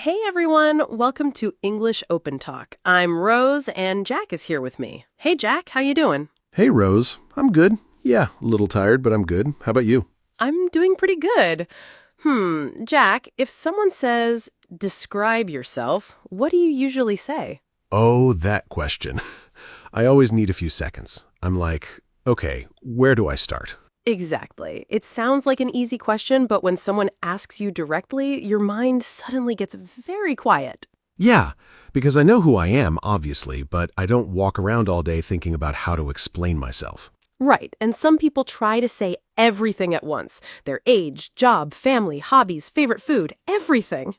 Hey everyone, welcome to English Open Talk. I'm Rose and Jack is here with me. Hey Jack, how you doing? Hey, Rose. I'm good. Yeah, a little tired, but I'm good. How about you? I'm doing pretty good. Jack, if someone says, describe yourself, what do you usually say? Oh, that question. I always need a few seconds. I'm like, okay, where do I start? Exactly. It sounds like an easy question, but when someone asks you directly, your mind suddenly gets very quiet. Yeah, because I know who I am, obviously, but I don't walk around all day thinking about how to explain myself. Right, and some people try to say everything at once. Their age, job, family, hobbies, favorite food, everything.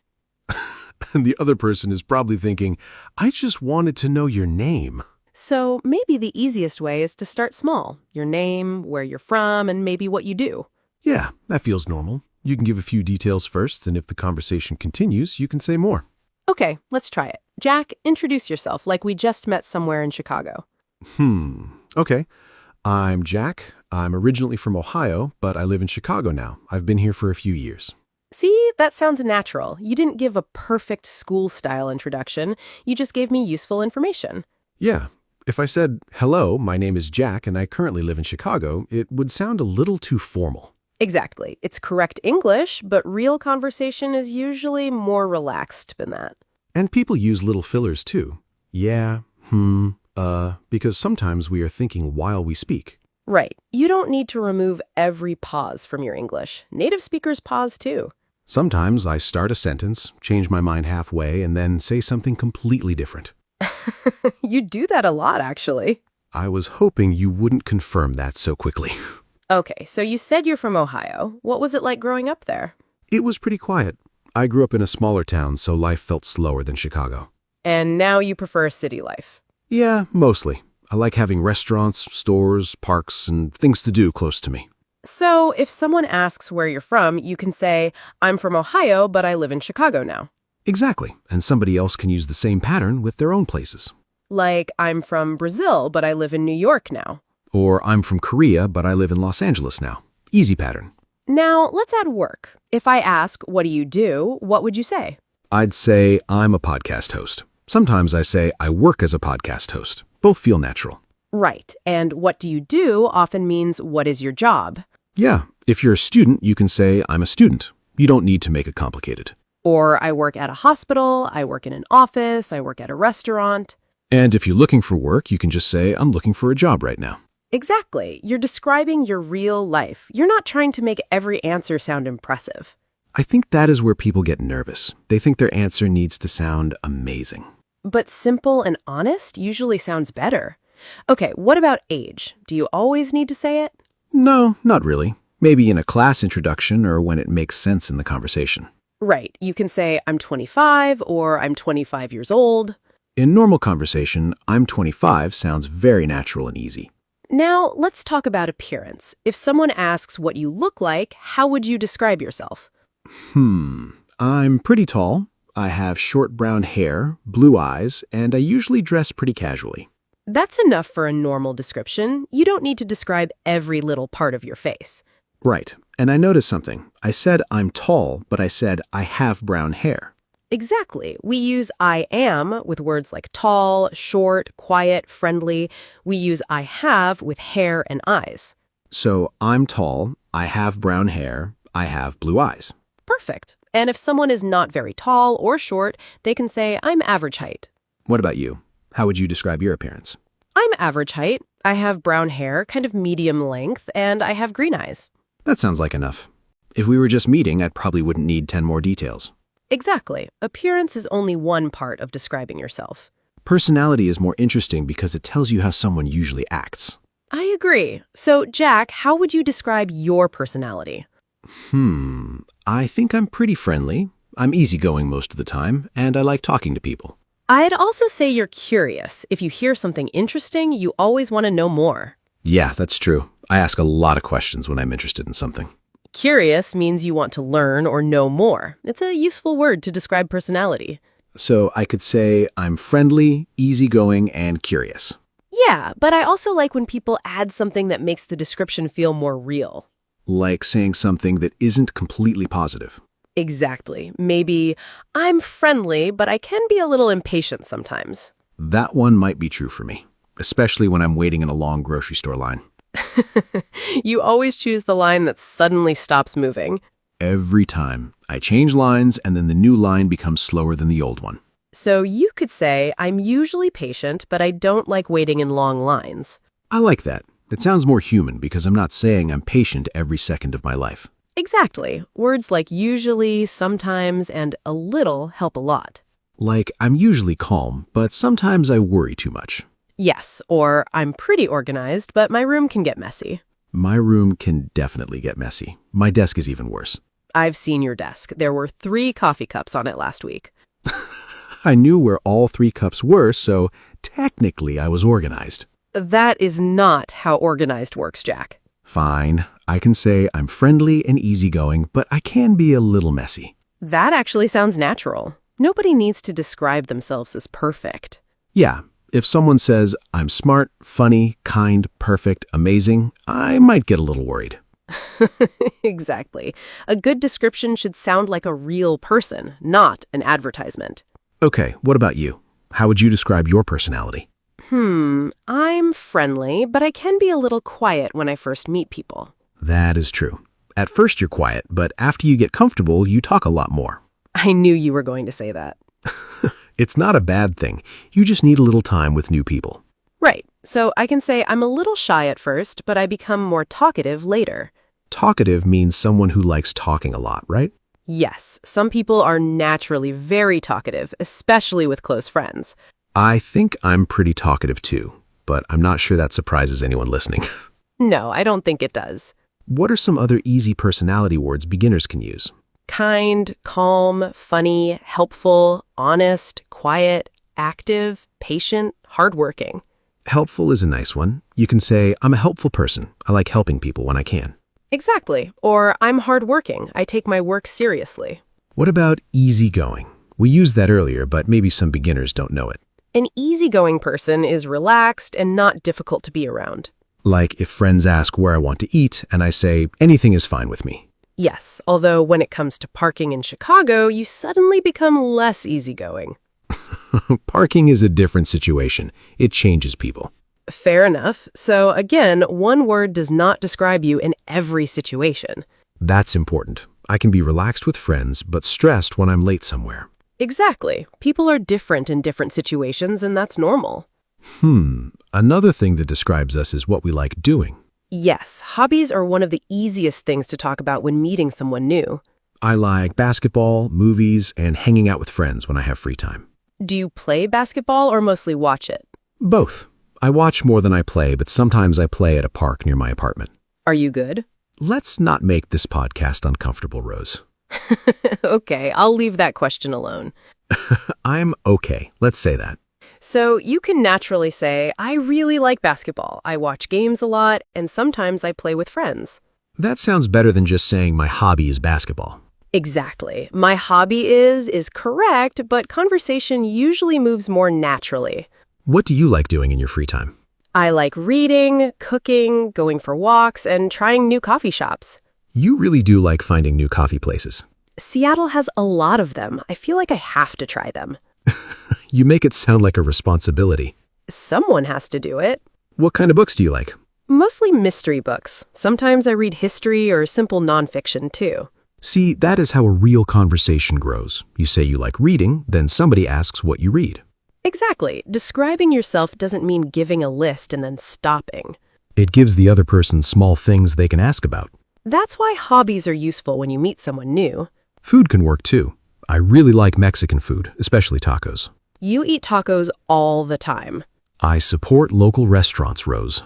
And the other person is probably thinking, I just wanted to know your name. So maybe the easiest way is to start small. Your name, where you're from, and maybe what you do. Yeah, that feels normal. You can give a few details first, and if the conversation continues, you can say more. Okay, let's try it. Jack, introduce yourself like we just met somewhere in Chicago. Okay. I'm Jack. I'm originally from Ohio, but I live in Chicago now. I've been here for a few years. See, that sounds natural. You didn't give a perfect school-style introduction. You just gave me useful information. Yeah. If I said, hello, my name is Jack and I currently live in Chicago, it would sound a little too formal. Exactly. It's correct English, but real conversation is usually more relaxed than that. And people use little fillers too. Yeah, because sometimes we are thinking while we speak. Right. You don't need to remove every pause from your English. Native speakers pause too. Sometimes I start a sentence, change my mind halfway, and then say something completely different. You do that a lot, actually. I was hoping you wouldn't confirm that so quickly. Okay, so you said you're from Ohio. What was it like growing up there? It was pretty quiet. I grew up in a smaller town, so life felt slower than Chicago. And now you prefer city life. Yeah, mostly. I like having restaurants, stores, parks, and things to do close to me. So if someone asks where you're from, you can say, I'm from Ohio, but I live in Chicago now. Exactly, and somebody else can use the same pattern with their own places. Like, I'm from Brazil, but I live in New York now. Or I'm from Korea, but I live in Los Angeles now. Easy pattern. Now, let's add work. If I ask, what do you do, what would you say? I'd say I'm a podcast host. Sometimes I say I work as a podcast host. Both feel natural. Right, and what do you do often means what is your job? Yeah, if you're a student, you can say I'm a student. You don't need to make it complicated. Or I work at a hospital, I work in an office, I work at a restaurant. And if you're looking for work, you can just say I'm looking for a job right now. Exactly. You're describing your real life. You're not trying to make every answer sound impressive. I think that is where people get nervous. They think their answer needs to sound amazing. But simple and honest usually sounds better. Okay, what about age? Do you always need to say it? No, not really. Maybe in a class introduction or when it makes sense in the conversation. Right. You can say, I'm 25 or I'm 25 years old. In normal conversation, I'm 25 sounds very natural and easy. Now, let's talk about appearance. If someone asks what you look like, how would you describe yourself? I'm pretty tall. I have short brown hair, blue eyes, and I usually dress pretty casually. That's enough for a normal description. You don't need to describe every little part of your face. Right. And I noticed something. I said I'm tall, but I said I have brown hair. Exactly. We use I am with words like tall, short, quiet, friendly. We use I have with hair and eyes. So I'm tall, I have brown hair, I have blue eyes. Perfect. And if someone is not very tall or short, they can say, I'm average height. What about you? How would you describe your appearance? I'm average height. I have brown hair, kind of medium length, and I have green eyes. That sounds like enough. If we were just meeting, I probably wouldn't need 10 more details. Exactly. Appearance is only one part of describing yourself. Personality is more interesting because it tells you how someone usually acts. I agree. So, Jack, how would you describe your personality? I think I'm pretty friendly. I'm easygoing most of the time, and I like talking to people. I'd also say you're curious. If you hear something interesting, you always want to know more. Yeah, that's true. I ask a lot of questions when I'm interested in something. Curious means you want to learn or know more. It's a useful word to describe personality. So I could say I'm friendly, easygoing, and curious. Yeah, but I also like when people add something that makes the description feel more real. Like saying something that isn't completely positive. Exactly. Maybe, I'm friendly, but I can be a little impatient sometimes. That one might be true for me, especially when I'm waiting in a long grocery store line. You always choose the line that suddenly stops moving. Every time. I change lines, and then the new line becomes slower than the old one. So you could say, I'm usually patient, but I don't like waiting in long lines. I like that. It sounds more human because I'm not saying I'm patient every second of my life. Exactly. Words like usually, sometimes, and a little help a lot. Like, I'm usually calm, but sometimes I worry too much. Yes, or I'm pretty organized, but my room can get messy. My room can definitely get messy. My desk is even worse. I've seen your desk. There were 3 coffee cups on it last week. I knew where all 3 cups were, so technically I was organized. That is not how organized works, Jack. Fine. I can say I'm friendly and easygoing, but I can be a little messy. That actually sounds natural. Nobody needs to describe themselves as perfect. Yeah, if someone says I'm smart, funny, kind, perfect, amazing, I might get a little worried. Exactly. A good description should sound like a real person, not an advertisement. Okay, what about you? How would you describe your personality? I'm friendly, but I can be a little quiet when I first meet people. That is true. At first you're quiet, but after you get comfortable, you talk a lot more. I knew you were going to say that. It's not a bad thing. You just need a little time with new people. Right. So I can say I'm a little shy at first, but I become more talkative later. Talkative means someone who likes talking a lot, right? Yes, some people are naturally very talkative, especially with close friends. I think I'm pretty talkative too, but I'm not sure that surprises anyone listening. No, I don't think it does. What are some other easy personality words beginners can use? Kind, calm, funny, helpful, honest, quiet, active, patient, hardworking. Helpful is a nice one. You can say, I'm a helpful person. I like helping people when I can. Exactly. Or I'm hardworking. I take my work seriously. What about easygoing? We used that earlier, but maybe some beginners don't know it. An easygoing person is relaxed and not difficult to be around. Like if friends ask where I want to eat, and I say, anything is fine with me. Yes, although when it comes to parking in Chicago, you suddenly become less easygoing. Parking is a different situation. It changes people. Fair enough. So again, one word does not describe you in every situation. That's important. I can be relaxed with friends, but stressed when I'm late somewhere. Exactly. People are different in different situations, and that's normal. Another thing that describes us is what we like doing. Yes, hobbies are one of the easiest things to talk about when meeting someone new. I like basketball, movies, and hanging out with friends when I have free time. Do you play basketball or mostly watch it? Both. I watch more than I play, but sometimes I play at a park near my apartment. Are you good? Let's not make this podcast uncomfortable, Rose. Okay, I'll leave that question alone. I'm okay. Let's say that. So you can naturally say, I really like basketball. I watch games a lot, and sometimes I play with friends. That sounds better than just saying my hobby is basketball. Exactly. My hobby is correct, but conversation usually moves more naturally. What do you like doing in your free time? I like reading, cooking, going for walks, and trying new coffee shops. You really do like finding new coffee places. Seattle has a lot of them. I feel like I have to try them. You make it sound like a responsibility. Someone has to do it. What kind of books do you like? Mostly mystery books. Sometimes I read history or simple nonfiction, too. See, that is how a real conversation grows. You say you like reading, then somebody asks what you read. Exactly. Describing yourself doesn't mean giving a list and then stopping. It gives the other person small things they can ask about. That's why hobbies are useful when you meet someone new. Food can work too. I really like Mexican food, especially tacos. You eat tacos all the time. I support local restaurants, Rose.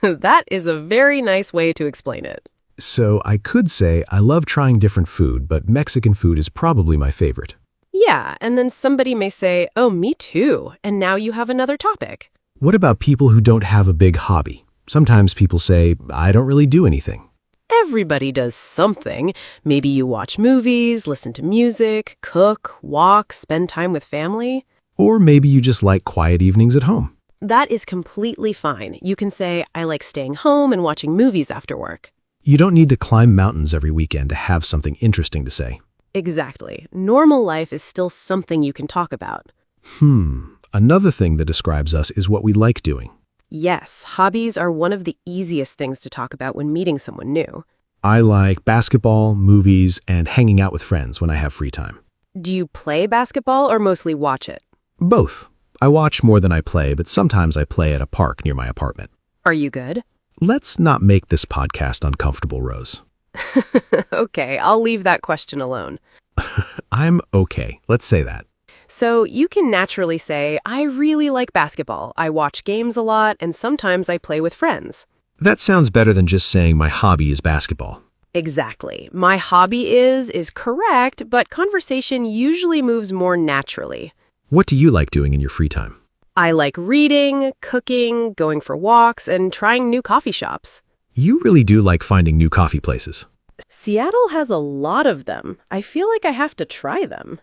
That is a very nice way to explain it. So I could say I love trying different food, but Mexican food is probably my favorite. Yeah, and then somebody may say, oh, me too, and now you have another topic. What about people who don't have a big hobby? Sometimes people say, I don't really do anything. Everybody does something. Maybe you watch movies, listen to music, cook, walk, spend time with family. Or maybe you just like quiet evenings at home. That is completely fine. You can say, I like staying home and watching movies after work. You don't need to climb mountains every weekend to have something interesting to say. Exactly. Normal life is still something you can talk about. Another thing that describes us is what we like doing. Yes, hobbies are one of the easiest things to talk about when meeting someone new. I like basketball, movies, and hanging out with friends when I have free time. Do you play basketball or mostly watch it? Both. I watch more than I play, but sometimes I play at a park near my apartment. Are you good? Let's not make this podcast uncomfortable, Rose. Okay, I'll leave that question alone. I'm okay. Let's say that. So you can naturally say, I really like basketball. I watch games a lot, and sometimes I play with friends. That sounds better than just saying my hobby is basketball. Exactly. My hobby is correct, but conversation usually moves more naturally. What do you like doing in your free time? I like reading, cooking, going for walks, and trying new coffee shops. You really do like finding new coffee places. Seattle has a lot of them. I feel like I have to try them.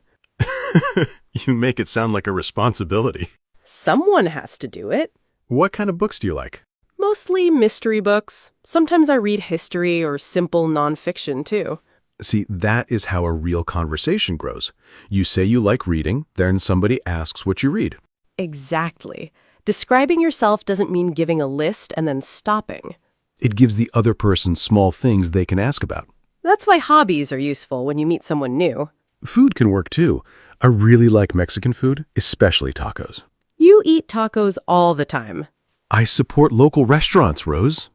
You make it sound like a responsibility. Someone has to do it. What kind of books do you like? Mostly mystery books. Sometimes I read history or simple nonfiction, too. See, that is how a real conversation grows. You say you like reading, then somebody asks what you read. Exactly. Describing yourself doesn't mean giving a list and then stopping. It gives the other person small things they can ask about. That's why hobbies are useful when you meet someone new. Food can work too. I really like Mexican food, especially tacos. You eat tacos all the time. I support local restaurants, Rose.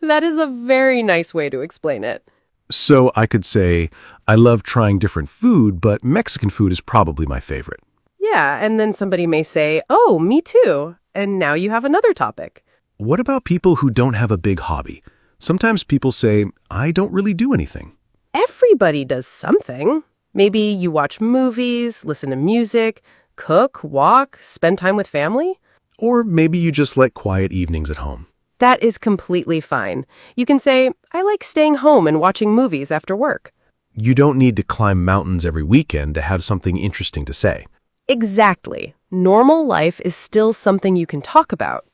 That is a very nice way to explain it. So I could say, I love trying different food, but Mexican food is probably my favorite. Yeah, and then somebody may say, oh, me too. And now you have another topic. What about people who don't have a big hobby? Sometimes people say, I don't really do anything. Everybody does something. Maybe you watch movies, listen to music, cook, walk, spend time with family. Or maybe you just like quiet evenings at home. That is completely fine. You can say, I like staying home and watching movies after work. You don't need to climb mountains every weekend to have something interesting to say. Exactly. Normal life is still something you can talk about.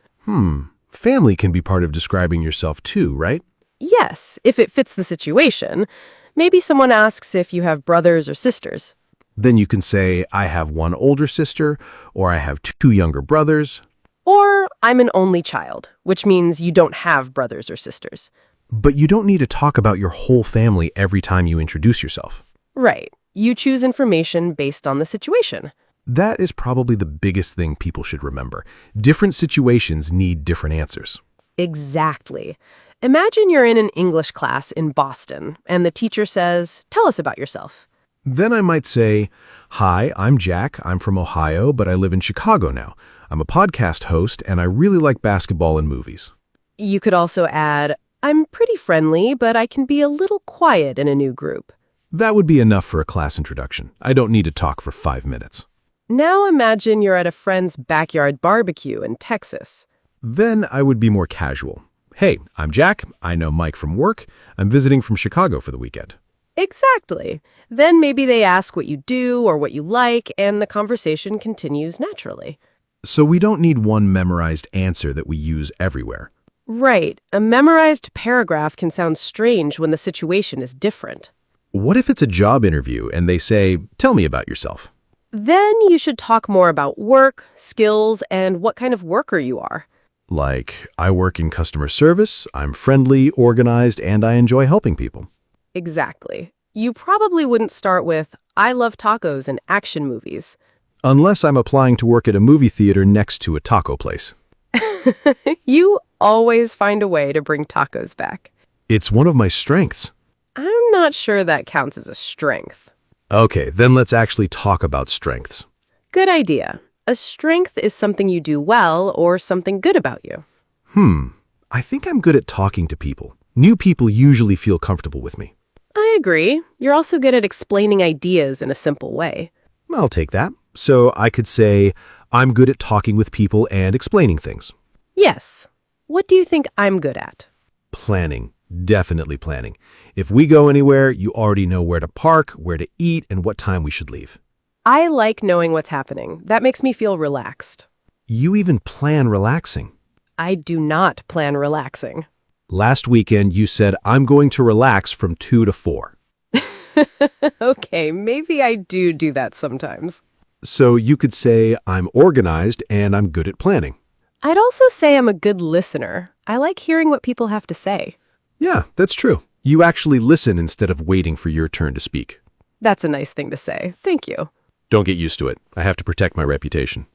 Family can be part of describing yourself too, right? Yes, if it fits the situation. Maybe someone asks if you have brothers or sisters. Then you can say, I have one older sister, or I have two younger brothers. Or I'm an only child, which means you don't have brothers or sisters. But you don't need to talk about your whole family every time you introduce yourself. Right. You choose information based on the situation. That is probably the biggest thing people should remember. Different situations need different answers. Exactly. Imagine you're in an English class in Boston, and the teacher says, tell us about yourself. Then I might say, hi, I'm Jack. I'm from Ohio, but I live in Chicago now. I'm a podcast host, and I really like basketball and movies. You could also add, I'm pretty friendly, but I can be a little quiet in a new group. That would be enough for a class introduction. I don't need to talk for 5 minutes. Now imagine you're at a friend's backyard barbecue in Texas. Then I would be more casual. Hey, I'm Jack. I know Mike from work. I'm visiting from Chicago for the weekend. Exactly. Then maybe they ask what you do or what you like, and the conversation continues naturally. So we don't need one memorized answer that we use everywhere. Right. A memorized paragraph can sound strange when the situation is different. What if it's a job interview and they say, tell me about yourself? Then you should talk more about work, skills, and what kind of worker you are. Like, I work in customer service, I'm friendly, organized, and I enjoy helping people. Exactly. You probably wouldn't start with, I love tacos and action movies. Unless I'm applying to work at a movie theater next to a taco place. You always find a way to bring tacos back. It's one of my strengths. I'm not sure that counts as a strength. Okay, then let's actually talk about strengths. Good idea. A strength is something you do well or something good about you. I think I'm good at talking to people. New people usually feel comfortable with me. I agree. You're also good at explaining ideas in a simple way. I'll take that. So I could say, I'm good at talking with people and explaining things. Yes. What do you think I'm good at? Planning. Definitely planning. If we go anywhere, you already know where to park, where to eat, and what time we should leave. I like knowing what's happening. That makes me feel relaxed. You even plan relaxing. I do not plan relaxing. Last weekend, you said, I'm going to relax from 2 to 4. Okay, maybe I do that sometimes. So you could say, I'm organized and I'm good at planning. I'd also say I'm a good listener. I like hearing what people have to say. Yeah, that's true. You actually listen instead of waiting for your turn to speak. That's a nice thing to say. Thank you. Don't get used to it. I have to protect my reputation.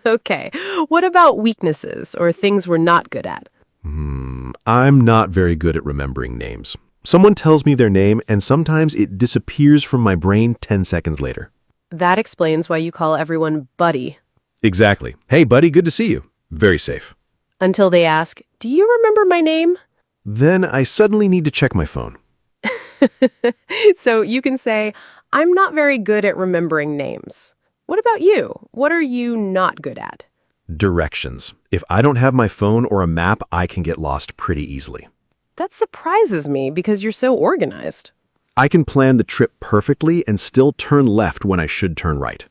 Okay, what about weaknesses or things we're not good at? I'm not very good at remembering names. Someone tells me their name and sometimes it disappears from my brain 10 seconds later. That explains why you call everyone buddy. Exactly. Hey, buddy, good to see you. Very safe. Until they ask, do you remember my name? Then I suddenly need to check my phone. So you can say, I'm not very good at remembering names. What about you? What are you not good at? Directions. If I don't have my phone or a map, I can get lost pretty easily. That surprises me because you're so organized. I can plan the trip perfectly and still turn left when I should turn right.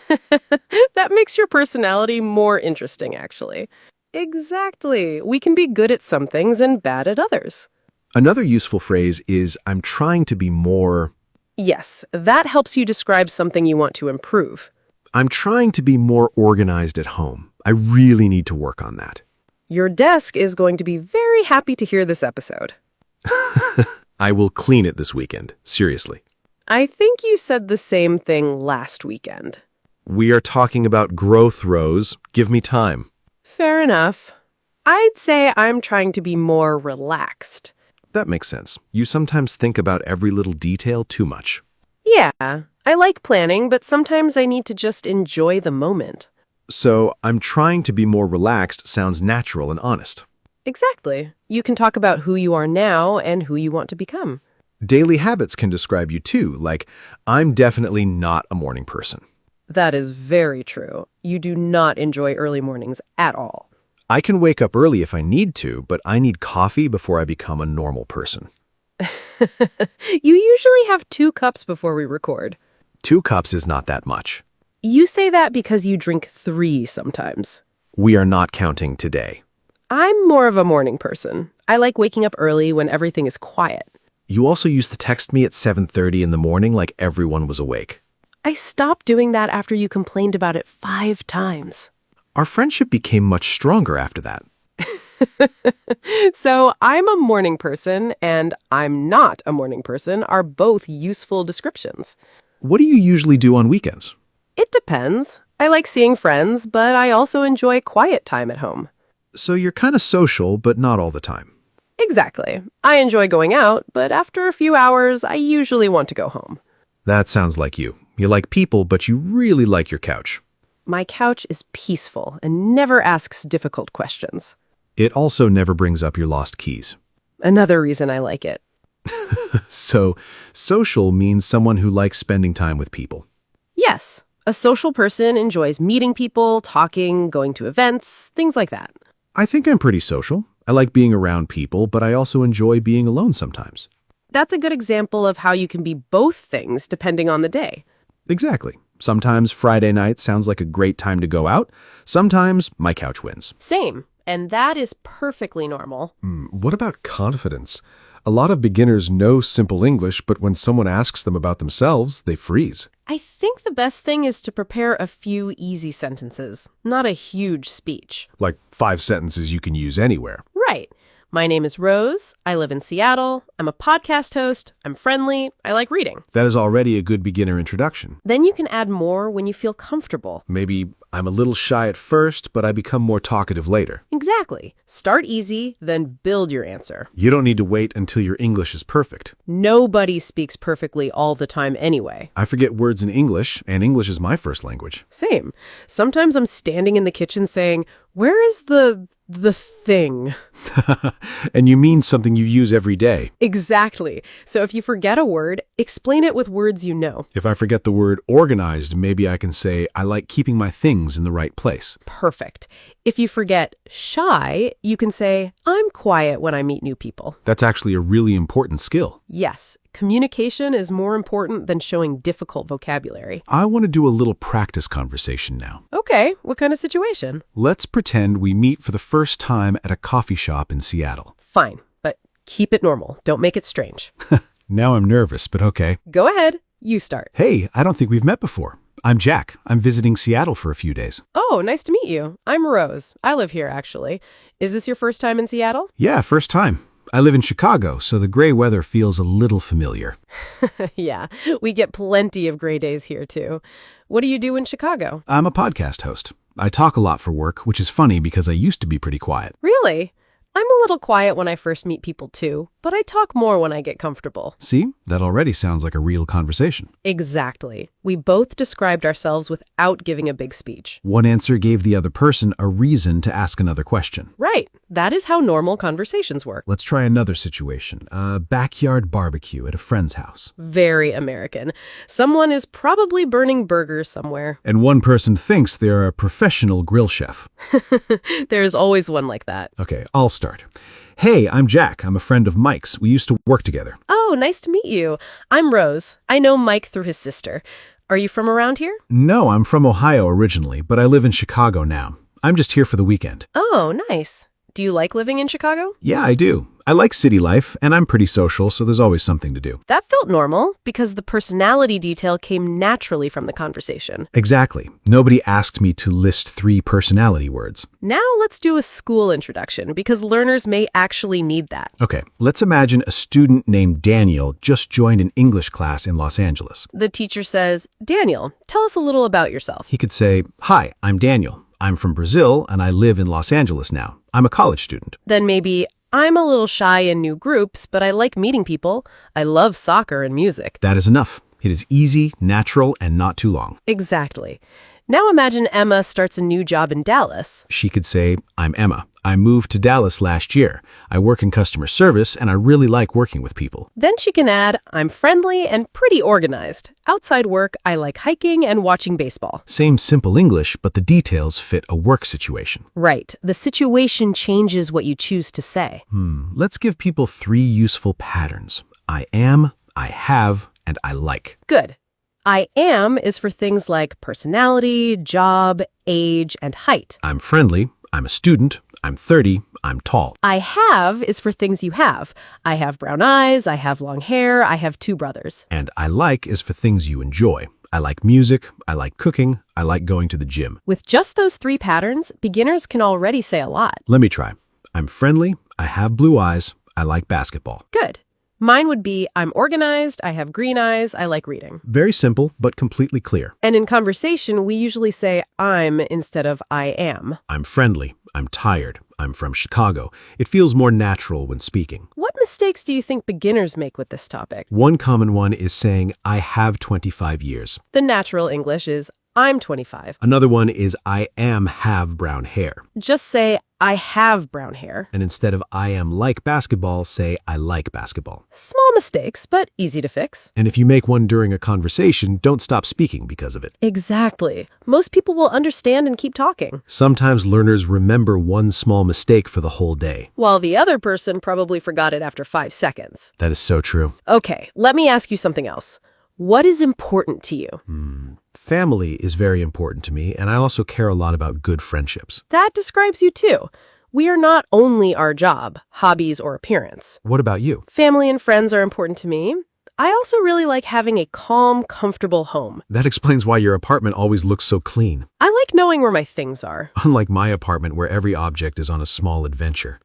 That makes your personality more interesting, actually. Exactly. We can be good at some things and bad at others. Another useful phrase is, I'm trying to be more... Yes, that helps you describe something you want to improve. I'm trying to be more organized at home. I really need to work on that. Your desk is going to be very happy to hear this episode. I will clean it this weekend. Seriously. I think you said the same thing last weekend. We are talking about growth, Rose. Give me time. Fair enough. I'd say I'm trying to be more relaxed. That makes sense. You sometimes think about every little detail too much. Yeah, I like planning, but sometimes I need to just enjoy the moment. So, I'm trying to be more relaxed sounds natural and honest. Exactly. You can talk about who you are now and who you want to become. Daily habits can describe you too, like, I'm definitely not a morning person. That is very true. You do not enjoy early mornings at all. I can wake up early if I need to, but I need coffee before I become a normal person. You usually have 2 cups before we record. 2 cups is not that much. You say that because you drink 3 sometimes. We are not counting today. I'm more of a morning person. I like waking up early when everything is quiet. You also used to text me at 7:30 in the morning like everyone was awake. I stopped doing that after you complained about it 5 times. Our friendship became much stronger after that. So I'm a morning person and I'm not a morning person are both useful descriptions. What do you usually do on weekends? It depends. I like seeing friends, but I also enjoy quiet time at home. So you're kind of social, but not all the time. Exactly. I enjoy going out, but after a few hours, I usually want to go home. That sounds like you. You like people, but you really like your couch. My couch is peaceful and never asks difficult questions. It also never brings up your lost keys. Another reason I like it. So, social means someone who likes spending time with people. Yes, a social person enjoys meeting people, talking, going to events, things like that. I think I'm pretty social. I like being around people, but I also enjoy being alone sometimes. That's a good example of how you can be both things depending on the day. Exactly. Sometimes Friday night sounds like a great time to go out. Sometimes my couch wins. Same, and that is perfectly normal. What about confidence? A lot of beginners know simple English, but when someone asks them about themselves, they freeze. I think the best thing is to prepare a few easy sentences, not a huge speech. Like 5 sentences you can use anywhere. Right. My name is Rose. I live in Seattle. I'm a podcast host. I'm friendly. I like reading. That is already a good beginner introduction. Then you can add more when you feel comfortable. Maybe I'm a little shy at first, but I become more talkative later. Exactly. Start easy, then build your answer. You don't need to wait until your English is perfect. Nobody speaks perfectly all the time anyway. I forget words in English, and English is my first language. Same. Sometimes I'm standing in the kitchen saying, where is the thing? And you mean something you use every day. Exactly. So if you forget a word, explain it with words you know. If I forget the word organized, maybe I can say, I like keeping my things in the right place. Perfect. If you forget shy, you can say, I'm quiet when I meet new people. That's actually a really important skill. Yes, communication is more important than showing difficult vocabulary. I want to do a little practice conversation now. Okay, what kind of situation? Let's pretend we meet for the first time at a coffee shop in Seattle. Fine, but keep it normal. Don't make it strange. Now I'm nervous, but okay. Go ahead. You start. Hey, I don't think we've met before. I'm Jack. I'm visiting Seattle for a few days. Oh, nice to meet you. I'm Rose. I live here, actually. Is this your first time in Seattle? Yeah, first time. I live in Chicago, so the gray weather feels a little familiar. Yeah, we get plenty of gray days here, too. What do you do in Chicago? I'm a podcast host. I talk a lot for work, which is funny because I used to be pretty quiet. Really? I'm a little quiet when I first meet people, too, but I talk more when I get comfortable. See? That already sounds like a real conversation. Exactly. We both described ourselves without giving a big speech. One answer gave the other person a reason to ask another question. Right. That is how normal conversations work. Let's try another situation. A backyard barbecue at a friend's house. Very American. Someone is probably burning burgers somewhere. And one person thinks they're a professional grill chef. There's always one like that. Okay, I'll start. Hey, I'm Jack. I'm a friend of Mike's. We used to work together. Oh, nice to meet you. I'm Rose. I know Mike through his sister. Are you from around here? No, I'm from Ohio originally, but I live in Chicago now. I'm just here for the weekend. Oh, nice. Do you like living in Chicago? Yeah, I do. I like city life, and I'm pretty social, so there's always something to do. That felt normal because the personality detail came naturally from the conversation. Exactly. Nobody asked me to list 3 personality words. Now let's do a school introduction because learners may actually need that. Okay, let's imagine a student named Daniel just joined an English class in Los Angeles. The teacher says, Daniel, tell us a little about yourself. He could say, "Hi, I'm Daniel. I'm from Brazil, and I live in Los Angeles now. I'm a college student." Then maybe, I'm a little shy in new groups, but I like meeting people. I love soccer and music. That is enough. It is easy, natural, and not too long. Exactly. Now imagine Emma starts a new job in Dallas. She could say, "I'm Emma. I moved to Dallas last year. I work in customer service, and I really like working with people." Then she can add, I'm friendly and pretty organized. Outside work, I like hiking and watching baseball. Same simple English, but the details fit a work situation. Right. The situation changes what you choose to say. Let's give people 3 useful patterns. I am, I have, and I like. Good. I am is for things like personality, job, age, and height. I'm friendly. I'm a student. I'm 30. I'm tall. I have is for things you have. I have brown eyes, I have long hair, I have 2 brothers. And I like is for things you enjoy. I like music. I like cooking. I like going to the gym. With just those 3 patterns, beginners can already say a lot. Let me try. I'm friendly. I have blue eyes. I like basketball. Good. Mine would be, I'm organized, I have green eyes, I like reading. Very simple, but completely clear. And in conversation, we usually say I'm instead of I am. I'm friendly. I'm tired. I'm from Chicago. It feels more natural when speaking. What mistakes do you think beginners make with this topic? One common one is saying, I have 25 years. The natural English is, I'm 25. Another one is, I have brown hair. Just say, I have brown hair. And instead of I am like basketball, say I like basketball. Small mistakes, but easy to fix. And if you make one during a conversation, don't stop speaking because of it. Exactly. Most people will understand and keep talking, Sometimes learners remember one small mistake for the whole day. while the other person probably forgot it after 5 seconds. That is so true. Okay, let me ask you something else. What is important to you? Family is very important to me, and I also care a lot about good friendships. That describes you too. We are not only our job, hobbies, or appearance. What about you? Family and friends are important to me. I also really like having a calm, comfortable home. That explains why your apartment always looks so clean. I like knowing where my things are. Unlike my apartment where every object is on a small adventure.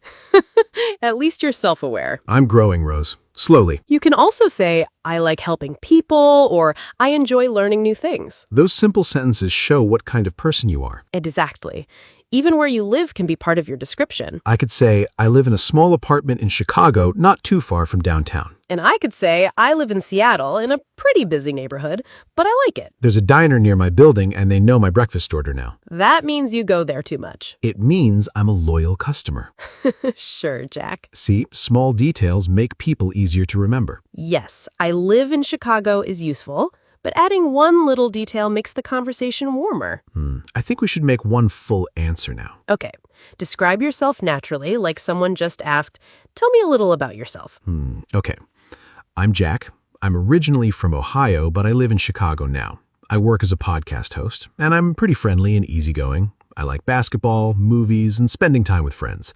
At least you're self-aware. I'm growing, Rose. Slowly. You can also say, I like helping people, or I enjoy learning new things. Those simple sentences show what kind of person you are. Exactly. Even where you live can be part of your description. I could say, I live in a small apartment in Chicago, not too far from downtown. And I could say, I live in Seattle in a pretty busy neighborhood, but I like it. There's a diner near my building, and they know my breakfast order now. That means you go there too much. It means I'm a loyal customer. Sure, Jack. See, small details make people easier to remember. Yes, I live in Chicago is useful, but adding one little detail makes the conversation warmer. I think we should make one full answer now. Okay, describe yourself naturally, like someone just asked, tell me a little about yourself. Okay. I'm Jack. I'm originally from Ohio, but I live in Chicago now. I work as a podcast host, and I'm pretty friendly and easygoing. I like basketball, movies, and spending time with friends.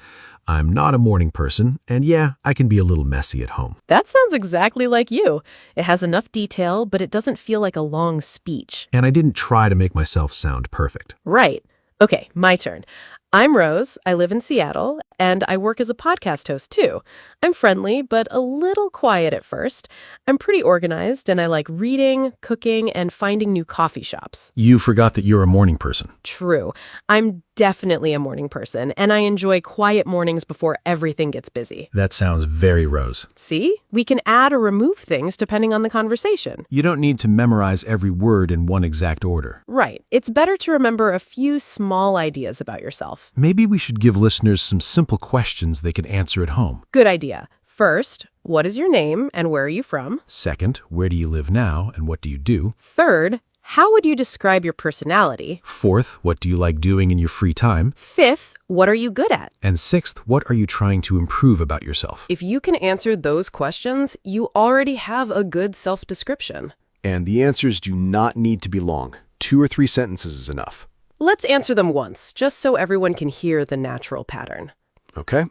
I'm not a morning person, and yeah, I can be a little messy at home. That sounds exactly like you. It has enough detail, but it doesn't feel like a long speech. And I didn't try to make myself sound perfect. Right. Okay, my turn. I'm Rose. I live in Seattle, and I work as a podcast host, too. I'm friendly, but a little quiet at first. I'm pretty organized, and I like reading, cooking, and finding new coffee shops. You forgot that you're a morning person. True. I'm definitely a morning person, and I enjoy quiet mornings before everything gets busy. That sounds very Rose. See? We can add or remove things depending on the conversation. You don't need to memorize every word in one exact order. Right. It's better to remember a few small ideas about yourself. Maybe we should give listeners some simple questions they can answer at home. Good idea. First, what is your name and where are you from? Second, where do you live now and what do you do? Third, how would you describe your personality? Fourth, what do you like doing in your free time? Fifth, what are you good at? And sixth, what are you trying to improve about yourself? If you can answer those questions, you already have a good self-description. And the answers do not need to be long. 2 or 3 sentences is enough. Let's answer them once, just so everyone can hear the natural pattern. Okay?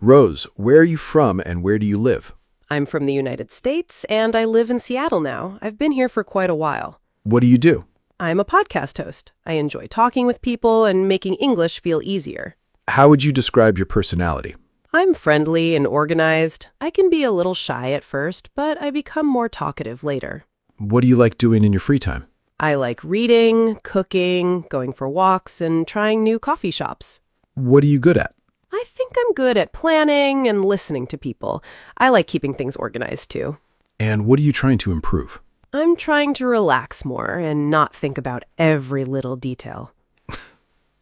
Rose, where are you from and where do you live? I'm from the United States, and I live in Seattle now. I've been here for quite a while. What do you do? I'm a podcast host. I enjoy talking with people and making English feel easier. How would you describe your personality? I'm friendly and organized. I can be a little shy at first, but I become more talkative later. What do you like doing in your free time? I like reading, cooking, going for walks, and trying new coffee shops. What are you good at? I think I'm good at planning and listening to people. I like keeping things organized, too. And what are you trying to improve? I'm trying to relax more and not think about every little detail.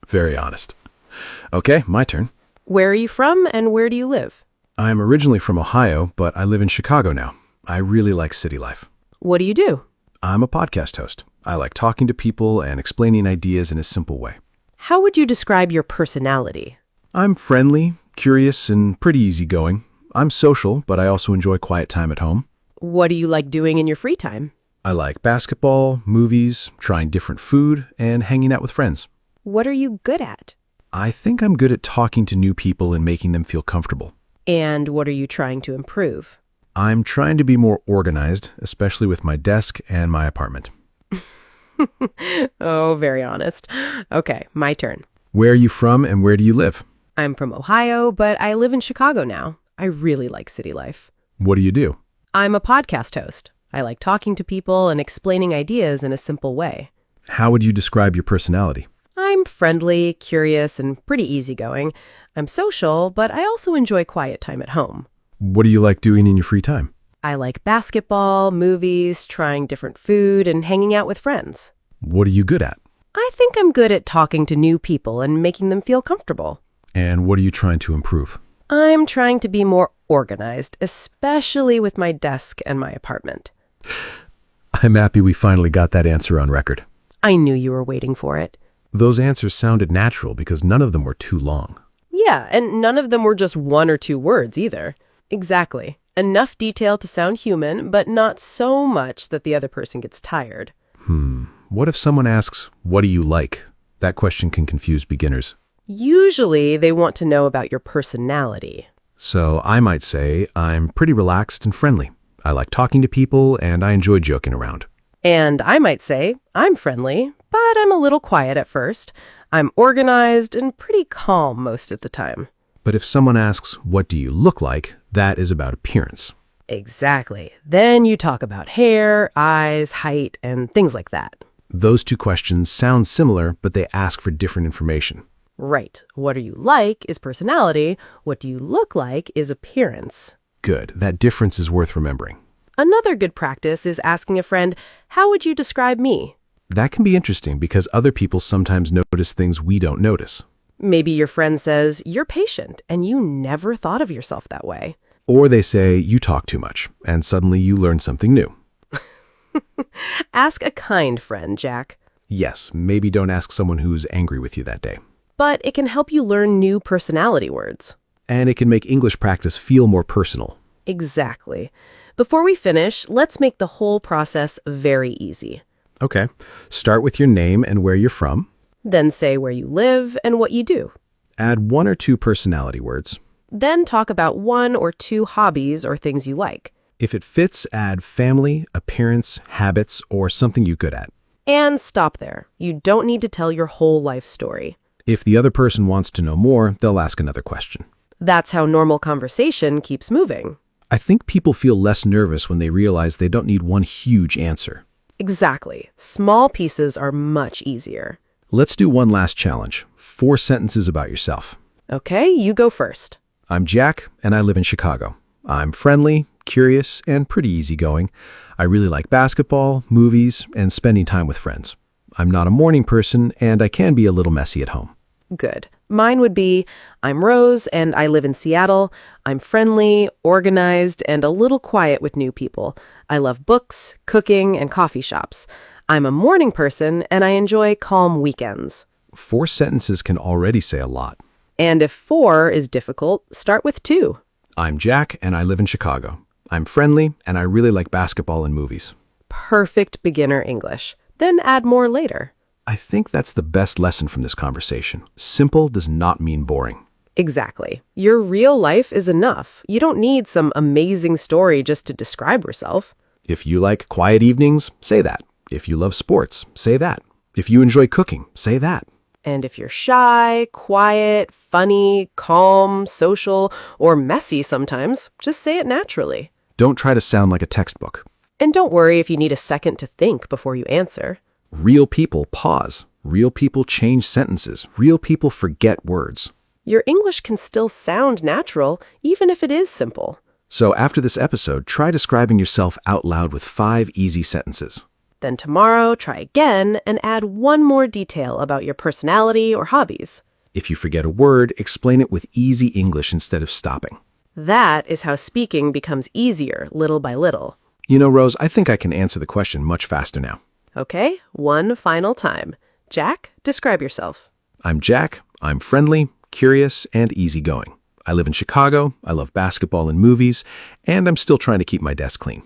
Very honest. Okay, my turn. Where are you from and where do you live? I'm originally from Ohio, but I live in Chicago now. I really like city life. What do you do? I'm a podcast host. I like talking to people and explaining ideas in a simple way. How would you describe your personality? I'm friendly, curious, and pretty easygoing. I'm social, but I also enjoy quiet time at home. What do you like doing in your free time? I like basketball, movies, trying different food, and hanging out with friends. What are you good at? I think I'm good at talking to new people and making them feel comfortable. And what are you trying to improve? I'm trying to be more organized, especially with my desk and my apartment. Oh, very honest. Okay, my turn. Where are you from and where do you live? I'm from Ohio, but I live in Chicago now. I really like city life. What do you do? I'm a podcast host. I like talking to people and explaining ideas in a simple way. How would you describe your personality? I'm friendly, curious, and pretty easygoing. I'm social, but I also enjoy quiet time at home. What do you like doing in your free time? I like basketball, movies, trying different food, and hanging out with friends. What are you good at? I think I'm good at talking to new people and making them feel comfortable. And what are you trying to improve? I'm trying to be more organized, especially with my desk and my apartment. I'm happy we finally got that answer on record. I knew you were waiting for it. Those answers sounded natural because none of them were too long. Yeah, and none of them were just 1 or 2 words either. Exactly. Enough detail to sound human, but not so much that the other person gets tired. What if someone asks, what do you like? That question can confuse beginners. Usually, they want to know about your personality. So I might say, I'm pretty relaxed and friendly. I like talking to people and I enjoy joking around. And I might say, I'm friendly, but I'm a little quiet at first. I'm organized and pretty calm most of the time. But if someone asks, what do you look like? That is about appearance. Exactly. Then you talk about hair, eyes, height, and things like that. Those 2 questions sound similar, but they ask for different information. Right. What are you like is personality. What do you look like is appearance. Good. That difference is worth remembering. Another good practice is asking a friend, how would you describe me? That can be interesting because other people sometimes notice things we don't notice. Maybe your friend says, you're patient, and you never thought of yourself that way. Or they say, you talk too much, and suddenly you learn something new. Ask a kind friend, Jack. Yes, maybe don't ask someone who's angry with you that day. But it can help you learn new personality words. And it can make English practice feel more personal. Exactly. Before we finish, let's make the whole process very easy. Okay, start with your name and where you're from. Then say where you live and what you do. Add 1 or 2 personality words. Then talk about 1 or 2 hobbies or things you like. If it fits, add family, appearance, habits, or something you're good at. And stop there. You don't need to tell your whole life story. If the other person wants to know more, they'll ask another question. That's how normal conversation keeps moving. I think people feel less nervous when they realize they don't need one huge answer. Exactly. Small pieces are much easier. Let's do one last challenge. 4 sentences about yourself. Okay, you go first. I'm Jack, and I live in Chicago. I'm friendly, curious, and pretty easygoing. I really like basketball, movies, and spending time with friends. I'm not a morning person, and I can be a little messy at home. Good. Mine would be, I'm Rose, and I live in Seattle. I'm friendly, organized, and a little quiet with new people. I love books, cooking, and coffee shops. I'm a morning person, and I enjoy calm weekends. 4 sentences can already say a lot. And if 4 is difficult, start with 2. I'm Jack, and I live in Chicago. I'm friendly, and I really like basketball and movies. Perfect beginner English. Then add more later. I think that's the best lesson from this conversation. Simple does not mean boring. Exactly. Your real life is enough. You don't need some amazing story just to describe yourself. If you like quiet evenings, say that. If you love sports, say that. If you enjoy cooking, say that. And if you're shy, quiet, funny, calm, social, or messy sometimes, just say it naturally. Don't try to sound like a textbook. And don't worry if you need a second to think before you answer. Real people pause. Real people change sentences. Real people forget words. Your English can still sound natural, even if it is simple. So after this episode, try describing yourself out loud with 5 easy sentences. Then tomorrow, try again and add 1 more detail about your personality or hobbies. If you forget a word, explain it with easy English instead of stopping. That is how speaking becomes easier little by little. You know, Rose, I think I can answer the question much faster now. Okay, 1 final time. Jack, describe yourself. I'm Jack. I'm friendly, curious, and easygoing. I live in Chicago. I love basketball and movies, and I'm still trying to keep my desk clean.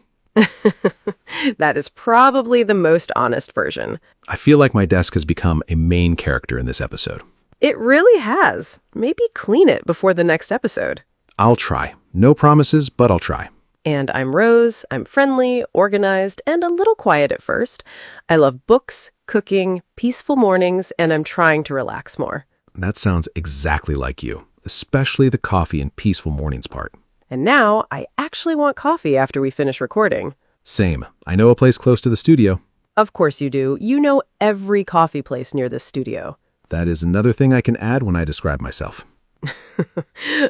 That is probably the most honest version. I feel like my desk has become a main character in this episode. It really has. Maybe clean it before the next episode. I'll try. No promises, but I'll try. And I'm Rose. I'm friendly, organized, and a little quiet at first. I love books, cooking, peaceful mornings, and I'm trying to relax more. That sounds exactly like you, especially the coffee and peaceful mornings part. And now I actually want coffee after we finish recording. Same. I know a place close to the studio. Of course you do. You know every coffee place near this studio. That is another thing I can add when I describe myself.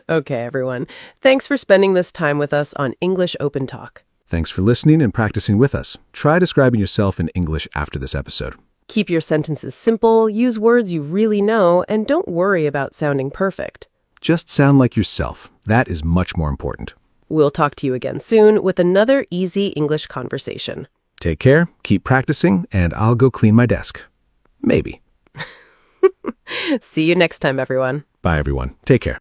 Okay, everyone. Thanks for spending this time with us on English Open Talk. Thanks for listening and practicing with us. Try describing yourself in English after this episode. Keep your sentences simple, use words you really know, and don't worry about sounding perfect. Just sound like yourself. That is much more important. We'll talk to you again soon with another easy English conversation. Take care, keep practicing, and I'll go clean my desk. Maybe. See you next time, everyone. Bye, everyone. Take care.